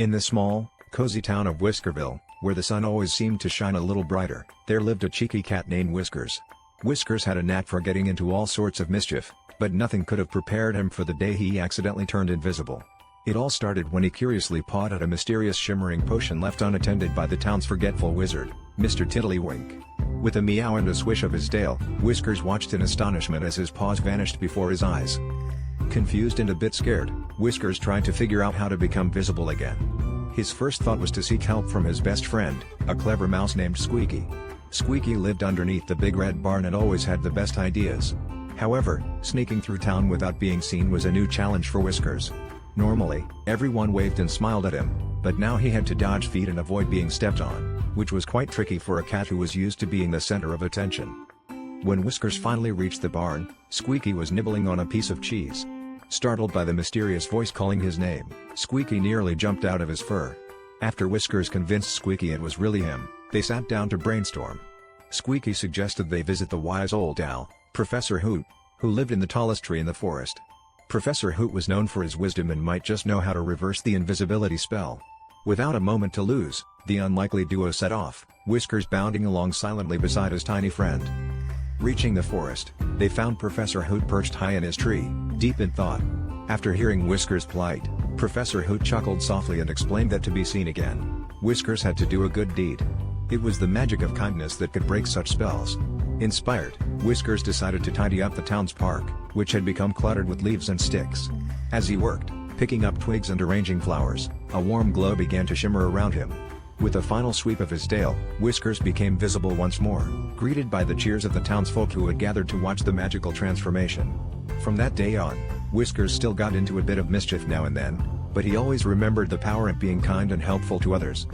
In the small, cozy town of Whiskerville, where the sun always seemed to shine a little brighter, there lived a cheeky cat named Whiskers. Whiskers had a knack for getting into all sorts of mischief, but nothing could have prepared him for the day he accidentally turned invisible. It all started when he curiously pawed at a mysterious shimmering potion left unattended by the town's forgetful wizard, Mr. Tiddlywink. With a meow and a swish of his tail, Whiskers watched in astonishment as his paws vanished before his eyes. Confused and a bit scared, Whiskers tried to figure out how to become visible again. His first thought was to seek help from his best friend, a clever mouse named Squeaky. Squeaky lived underneath the big red barn and always had the best ideas. However, sneaking through town without being seen was a new challenge for Whiskers. Normally, everyone waved and smiled at him, but now he had to dodge feet and avoid being stepped on, which was quite tricky for a cat who was used to being the center of attention. When Whiskers finally reached the barn, Squeaky was nibbling on a piece of cheese. Startled by the mysterious voice calling his name, Squeaky nearly jumped out of his fur. After Whiskers convinced Squeaky it was really him, they sat down to brainstorm. Squeaky suggested they visit the wise old owl, Professor Hoot, who lived in the tallest tree in the forest. Professor Hoot was known for his wisdom and might just know how to reverse the invisibility spell. Without a moment to lose, the unlikely duo set off, Whiskers bounding along silently beside his tiny friend. Reaching the forest, they found Professor Hoot perched high in his tree, deep in thought. After hearing Whiskers' plight, Professor Hoot chuckled softly and explained that to be seen again, Whiskers had to do a good deed. It was the magic of kindness that could break such spells. Inspired, Whiskers decided to tidy up the town's park, which had become cluttered with leaves and sticks. As he worked, picking up twigs and arranging flowers, a warm glow began to shimmer around him. With a final sweep of his tail, Whiskers became visible once more, greeted by the cheers of the townsfolk who had gathered to watch the magical transformation. From that day on, Whiskers still got into a bit of mischief now and then, but he always remembered the power of being kind and helpful to others.